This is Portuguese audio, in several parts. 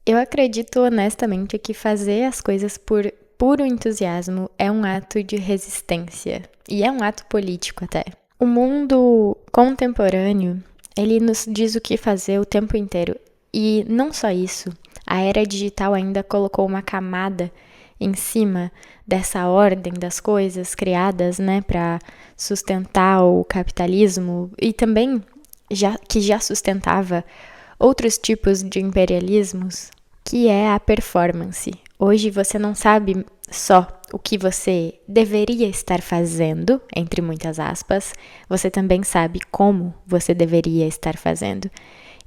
Eu acredito honestamente que fazer as coisas por puro entusiasmo é um ato de resistência e é um ato político até. O mundo contemporâneo, ele nos diz o que fazer o tempo inteiro. E não só isso, a era digital ainda colocou uma camada em cima dessa ordem das coisas criadas, né, para sustentar o capitalismo e também que já sustentava outros tipos de imperialismos, que é a performance. Hoje você não sabe só o que você deveria estar fazendo, entre muitas aspas, você também sabe como você deveria estar fazendo.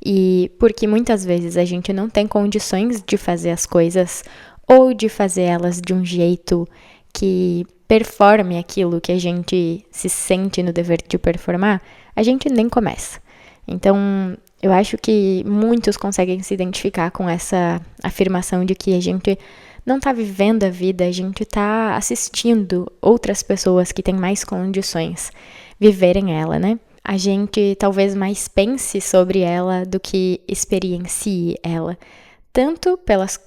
E porque muitas vezes a gente não tem condições de fazer as coisas ou de fazer elas de um jeito que performe aquilo que a gente se sente no dever de performar, a gente nem começa. Então, eu acho que muitos conseguem se identificar com essa afirmação de que a gente não está vivendo a vida, a gente está assistindo outras pessoas que têm mais condições viverem ela, né? A gente talvez mais pense sobre ela do que experiencie ela, tanto pelas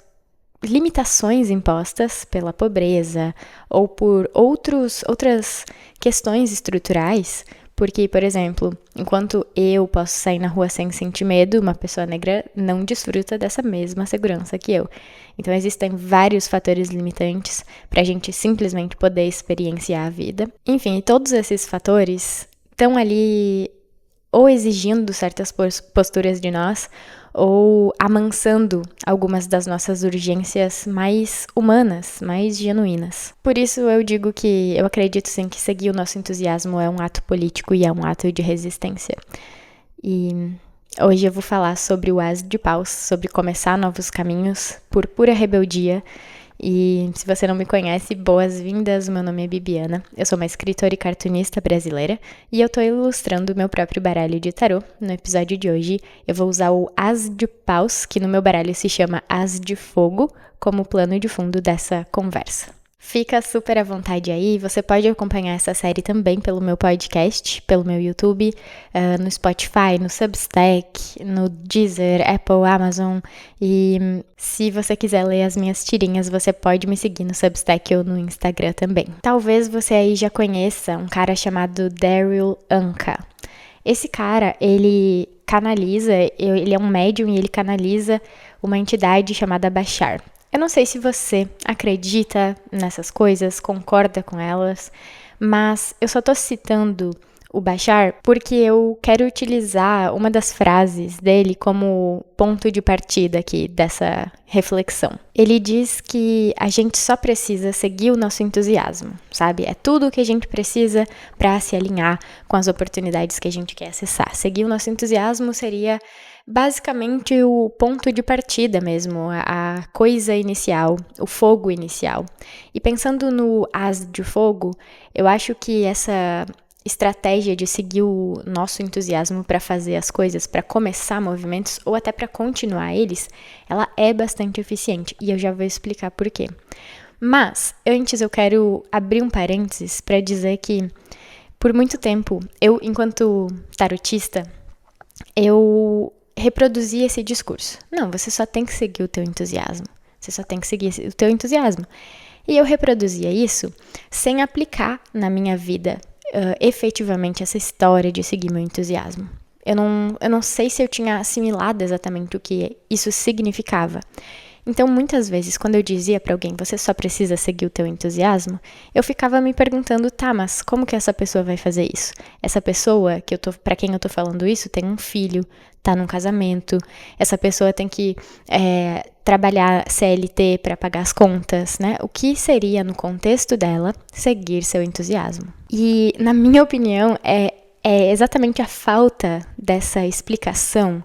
limitações impostas pela pobreza ou por outras questões estruturais, porque, por exemplo, enquanto eu posso sair na rua sem sentir medo, uma pessoa negra não desfruta dessa mesma segurança que eu. Então, existem vários fatores limitantes para a gente simplesmente poder experienciar a vida. Enfim, todos esses fatores estão ali ou exigindo certas posturas de nós, ou amansando algumas das nossas urgências mais humanas, mais genuínas. Por isso eu digo que eu acredito sim que seguir o nosso entusiasmo é um ato político e é um ato de resistência. E hoje eu vou falar sobre o As de Paus, sobre começar novos caminhos por pura rebeldia. E se você não me conhece, boas-vindas, meu nome é Bibiana, eu sou uma escritora e cartunista brasileira e eu tô ilustrando o meu próprio baralho de tarô. No episódio de hoje eu vou usar o As de Paus, que no meu baralho se chama As de Fogo, como plano de fundo dessa conversa. Fica super à vontade aí, você pode acompanhar essa série também pelo meu podcast, pelo meu YouTube, no Spotify, no Substack, no Deezer, Apple, Amazon. E se você quiser ler as minhas tirinhas, você pode me seguir no Substack ou no Instagram também. Talvez você aí já conheça um cara chamado Daryl Anka. Esse cara, ele é um médium e ele canaliza uma entidade chamada Bashar. Eu não sei se você acredita nessas coisas, concorda com elas, mas eu só tô citando o Bashar porque eu quero utilizar uma das frases dele como ponto de partida aqui dessa reflexão. Ele diz que a gente só precisa seguir o nosso entusiasmo, sabe? É tudo o que a gente precisa para se alinhar com as oportunidades que a gente quer acessar. Seguir o nosso entusiasmo seria basicamente o ponto de partida mesmo, a coisa inicial, o fogo inicial. E pensando no As de Fogo, eu acho que essa estratégia de seguir o nosso entusiasmo para fazer as coisas, para começar movimentos ou até para continuar eles, ela é bastante eficiente e eu já vou explicar por quê. Mas antes eu quero abrir um parênteses para dizer que por muito tempo eu, enquanto tarotista, eu reproduzir esse discurso. Não, você só tem que seguir o teu entusiasmo. Você só tem que seguir o teu entusiasmo. E eu reproduzia isso sem aplicar na minha vida efetivamente essa história de seguir meu entusiasmo. Eu não sei se eu tinha assimilado exatamente o que isso significava. Então, muitas vezes, quando eu dizia para alguém, você só precisa seguir o teu entusiasmo, eu ficava me perguntando, tá, mas como que essa pessoa vai fazer isso? Essa pessoa, para quem eu tô falando isso, tem um filho, tá num casamento, essa pessoa tem que trabalhar CLT para pagar as contas, né? O que seria, no contexto dela, seguir seu entusiasmo? E, na minha opinião, é exatamente a falta dessa explicação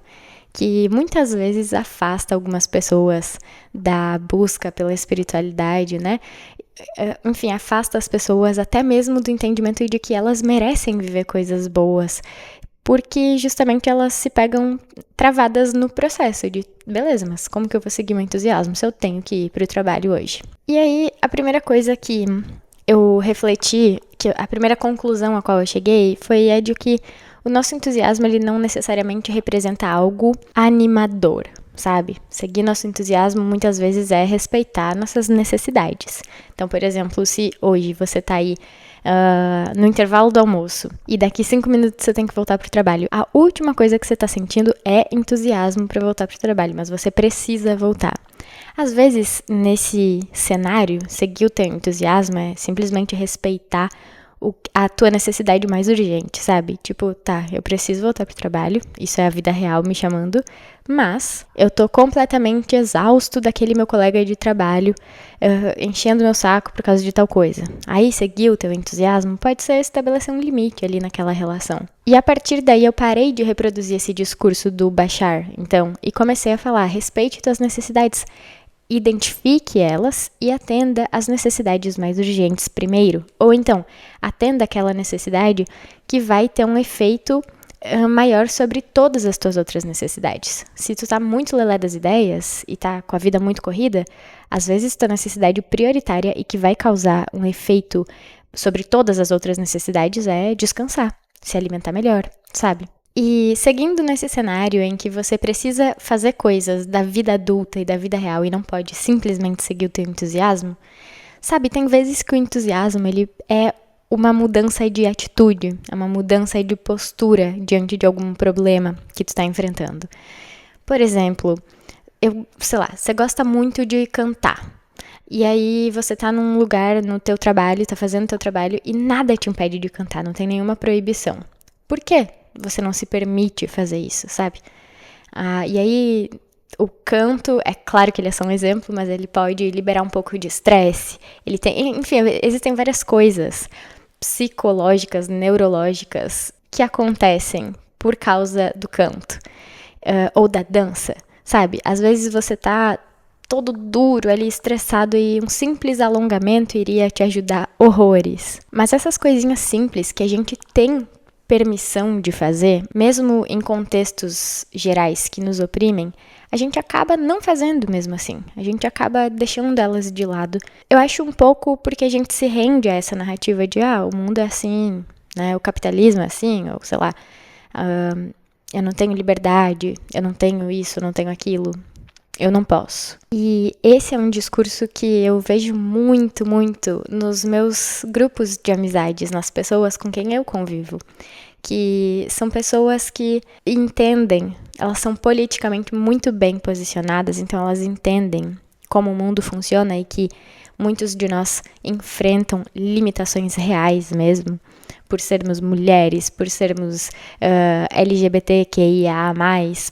que muitas vezes afasta algumas pessoas da busca pela espiritualidade, né? Enfim, afasta as pessoas até mesmo do entendimento de que elas merecem viver coisas boas, porque justamente elas se pegam travadas no processo de, beleza, mas como que eu vou seguir meu entusiasmo se eu tenho que ir para o trabalho hoje? E aí, a primeira coisa que eu refleti, que a primeira conclusão a qual eu cheguei foi a de que o nosso entusiasmo ele não necessariamente representa algo animador, sabe? Seguir nosso entusiasmo muitas vezes é respeitar nossas necessidades. Então, por exemplo, se hoje você tá aí no intervalo do almoço e daqui 5 minutos você tem que voltar pro trabalho, a última coisa que você tá sentindo é entusiasmo para voltar pro trabalho, mas você precisa voltar. Às vezes, nesse cenário, seguir o teu entusiasmo é simplesmente respeitar a tua necessidade mais urgente, sabe? Tipo, tá, eu preciso voltar pro trabalho, isso é a vida real me chamando, mas eu tô completamente exausto daquele meu colega de trabalho enchendo meu saco por causa de tal coisa. Aí, seguir o teu entusiasmo pode ser estabelecer um limite ali naquela relação. E a partir daí eu parei de reproduzir esse discurso do Bashar, então, e comecei a falar, respeite tuas necessidades, identifique elas e atenda às necessidades mais urgentes primeiro. Ou então, atenda aquela necessidade que vai ter um efeito maior sobre todas as tuas outras necessidades. Se tu tá muito lelé das ideias e tá com a vida muito corrida, às vezes tua necessidade prioritária e que vai causar um efeito sobre todas as outras necessidades é descansar, se alimentar melhor, sabe? E seguindo nesse cenário em que você precisa fazer coisas da vida adulta e da vida real e não pode simplesmente seguir o teu entusiasmo, sabe, tem vezes que o entusiasmo ele é uma mudança de atitude, é uma mudança de postura diante de algum problema que tu está enfrentando. Por exemplo, você gosta muito de cantar. E aí você tá num lugar no teu trabalho, tá fazendo teu trabalho e nada te impede de cantar, não tem nenhuma proibição. Por quê? Você não se permite fazer isso, sabe? E aí, o canto, é claro que ele é só um exemplo, mas ele pode liberar um pouco de estresse. Enfim, existem várias coisas psicológicas, neurológicas, que acontecem por causa do canto. Ou da dança, sabe? Às vezes você tá todo duro ali, estressado, e um simples alongamento iria te ajudar horrores. Mas essas coisinhas simples que a gente tem permissão de fazer, mesmo em contextos gerais que nos oprimem, a gente acaba não fazendo mesmo assim. A gente acaba deixando elas de lado. Eu acho um pouco porque a gente se rende a essa narrativa de o mundo é assim, né? O capitalismo é assim, ou sei lá, eu não tenho liberdade, eu não tenho isso, eu não tenho aquilo. Eu não posso. E esse é um discurso que eu vejo muito, muito nos meus grupos de amizades, nas pessoas com quem eu convivo. Que são pessoas que entendem, elas são politicamente muito bem posicionadas, então elas entendem como o mundo funciona e que muitos de nós enfrentam limitações reais mesmo, por sermos mulheres, por sermos LGBTQIA+,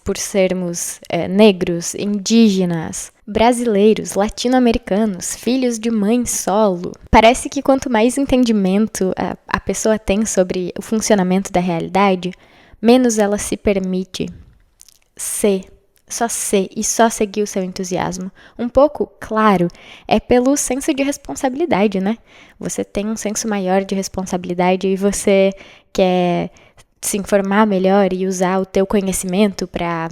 por sermos negros, indígenas, brasileiros, latino-americanos, filhos de mãe solo. Parece que quanto mais entendimento a pessoa tem sobre o funcionamento da realidade, menos ela se permite ser e só seguir o seu entusiasmo. Um pouco, claro, é pelo senso de responsabilidade, né? Você tem um senso maior de responsabilidade e você quer se informar melhor e usar o teu conhecimento para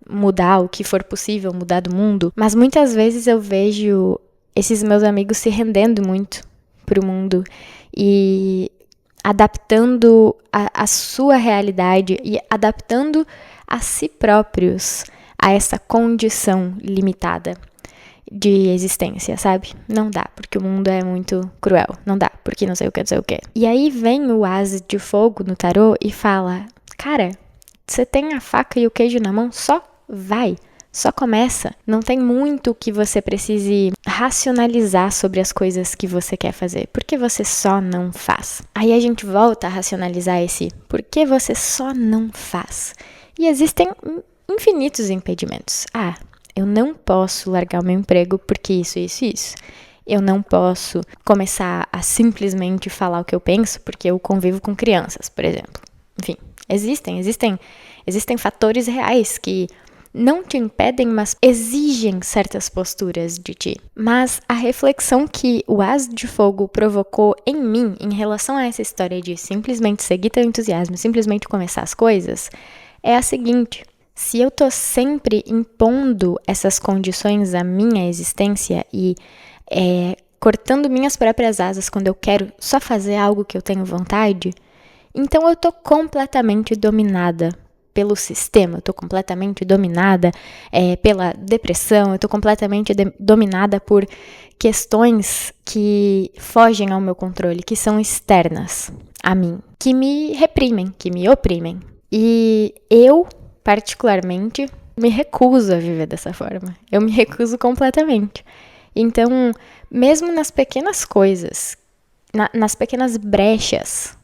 mudar o que for possível, mudar do mundo. Mas muitas vezes eu vejo esses meus amigos se rendendo muito pro mundo e adaptando a sua realidade e adaptando a si próprios a essa condição limitada de existência, sabe? Não dá, porque o mundo é muito cruel. Não dá, porque não sei o que. E aí vem o As de Fogo no tarô e fala, cara, você tem a faca e o queijo na mão, só vai. Só começa. Não tem muito que você precise racionalizar sobre as coisas que você quer fazer. Por que você só não faz? Aí a gente volta a racionalizar esse por que você só não faz. E existem infinitos impedimentos. Eu não posso largar o meu emprego porque isso. Eu não posso começar a simplesmente falar o que eu penso porque eu convivo com crianças, por exemplo. Enfim, existem fatores reais que não te impedem, mas exigem certas posturas de ti. Mas a reflexão que o As de Fogo provocou em mim em relação a essa história de simplesmente seguir teu entusiasmo, simplesmente começar as coisas, é a seguinte: se eu tô sempre impondo essas condições à minha existência e cortando minhas próprias asas quando eu quero só fazer algo que eu tenho vontade, então eu tô completamente dominada pelo sistema, eu tô completamente dominada pela depressão, eu tô completamente dominada por questões que fogem ao meu controle, que são externas a mim, que me reprimem, que me oprimem. E eu, particularmente, me recuso a viver dessa forma. Eu me recuso completamente. Então, mesmo nas pequenas coisas, nas pequenas brechas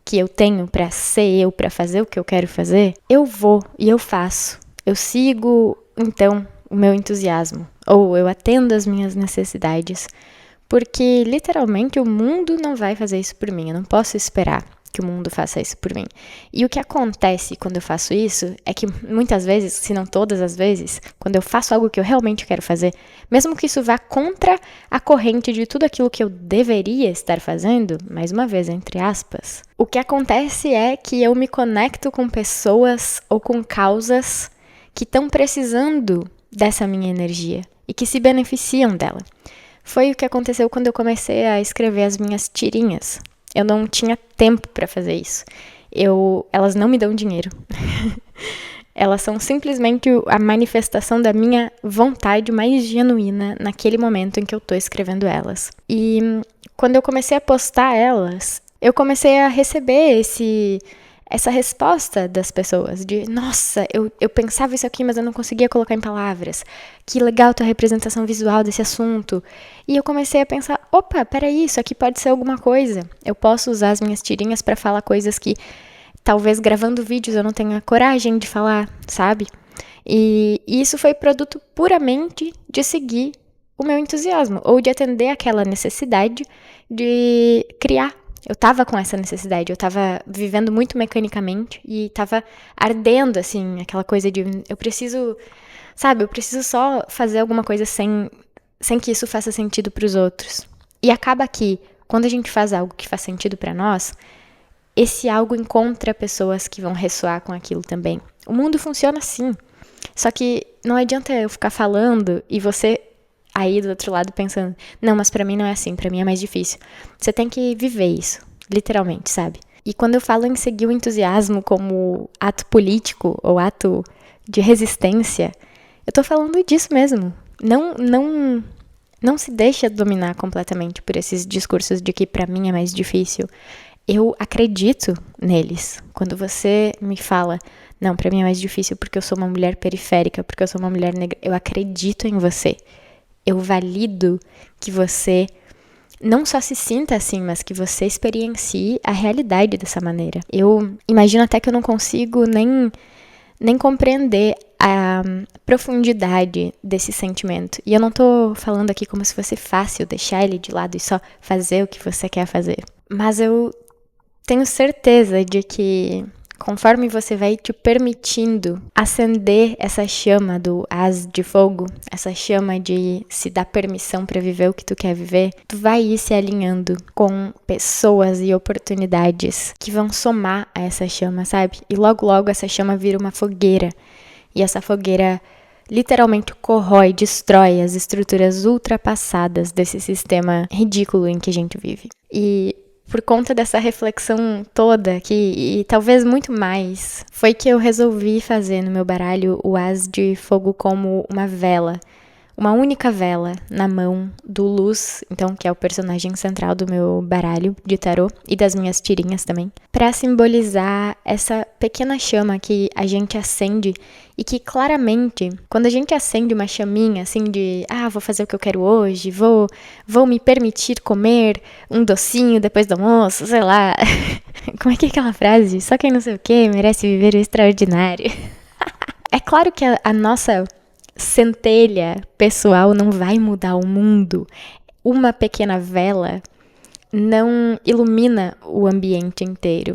que eu tenho pra ser eu, pra fazer o que eu quero fazer, eu vou e eu faço. Eu sigo, então, o meu entusiasmo, ou eu atendo as minhas necessidades, porque literalmente o mundo não vai fazer isso por mim. Eu não posso esperar que o mundo faça isso por mim. E o que acontece quando eu faço isso é que muitas vezes, se não todas as vezes, quando eu faço algo que eu realmente quero fazer, mesmo que isso vá contra a corrente de tudo aquilo que eu deveria estar fazendo, mais uma vez, entre aspas, o que acontece é que eu me conecto com pessoas ou com causas que estão precisando dessa minha energia e que se beneficiam dela. Foi o que aconteceu quando eu comecei a escrever as minhas tirinhas. Eu não tinha tempo para fazer isso. Elas não me dão dinheiro. Elas são simplesmente a manifestação da minha vontade mais genuína naquele momento em que eu tô escrevendo elas. E quando eu comecei a postar elas, eu comecei a receber essa resposta das pessoas de, nossa, eu pensava isso aqui, mas eu não conseguia colocar em palavras. Que legal tua representação visual desse assunto. E eu comecei a pensar, opa, peraí, isso aqui pode ser alguma coisa. Eu posso usar as minhas tirinhas para falar coisas que talvez gravando vídeos eu não tenha coragem de falar, sabe? E isso foi produto puramente de seguir o meu entusiasmo, ou de atender aquela necessidade de criar. Eu tava com essa necessidade, eu tava vivendo muito mecanicamente e tava ardendo, assim, aquela coisa de eu preciso só fazer alguma coisa sem que isso faça sentido pros outros. E acaba que, quando a gente faz algo que faz sentido pra nós, esse algo encontra pessoas que vão ressoar com aquilo também. O mundo funciona assim. Só que não adianta eu ficar falando e você aí do outro lado pensando, não, mas pra mim não é assim, pra mim é mais difícil. Você tem que viver isso, literalmente, sabe? E quando eu falo em seguir o entusiasmo como ato político ou ato de resistência, eu tô falando disso mesmo. Não se deixa dominar completamente por esses discursos de que pra mim é mais difícil. Eu acredito neles. Quando você me fala, não, pra mim é mais difícil porque eu sou uma mulher periférica, porque eu sou uma mulher negra, eu acredito em você. Eu valido que você não só se sinta assim, mas que você experiencie a realidade dessa maneira. Eu imagino até que eu não consigo nem compreender a profundidade desse sentimento. E eu não tô falando aqui como se fosse fácil deixar ele de lado e só fazer o que você quer fazer. Mas eu tenho certeza de que conforme você vai te permitindo acender essa chama do haz de fogo, essa chama de se dar permissão para viver o que tu quer viver, tu vai ir se alinhando com pessoas e oportunidades que vão somar a essa chama, sabe? E logo logo essa chama vira uma fogueira. E essa fogueira literalmente corrói, destrói as estruturas ultrapassadas desse sistema ridículo em que a gente vive. E por conta dessa reflexão toda aqui, e talvez muito mais, foi que eu resolvi fazer no meu baralho o as de fogo como uma vela. Uma única vela na mão do Luz, então, que é o personagem central do meu baralho de tarô e das minhas tirinhas também, para simbolizar essa pequena chama que a gente acende e que claramente, quando a gente acende uma chaminha assim de, vou fazer o que eu quero hoje, vou me permitir comer um docinho depois do almoço, sei lá. Como é que é aquela frase? Só quem não sei o que merece viver o extraordinário. É claro que a nossa centelha pessoal não vai mudar o mundo. Uma pequena vela não ilumina o ambiente inteiro.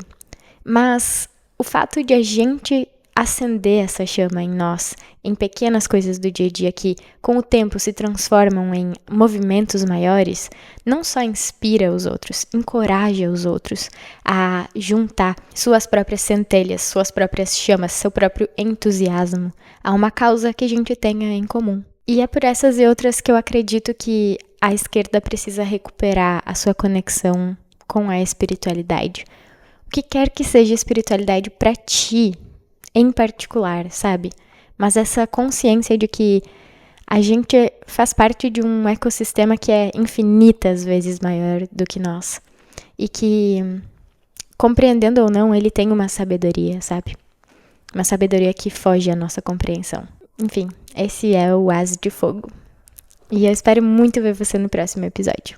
Mas o fato de a gente acender essa chama em nós, em pequenas coisas do dia a dia que, com o tempo, se transformam em movimentos maiores, não só inspira os outros, encoraja os outros a juntar suas próprias centelhas, suas próprias chamas, seu próprio entusiasmo a uma causa que a gente tenha em comum. E é por essas e outras que eu acredito que a esquerda precisa recuperar a sua conexão com a espiritualidade. O que quer que seja espiritualidade para ti, em particular, sabe? Mas essa consciência de que a gente faz parte de um ecossistema que é infinitas vezes maior do que nós. E que, compreendendo ou não, ele tem uma sabedoria, sabe? Uma sabedoria que foge à nossa compreensão. Enfim, esse é o As de Fogo. E eu espero muito ver você no próximo episódio.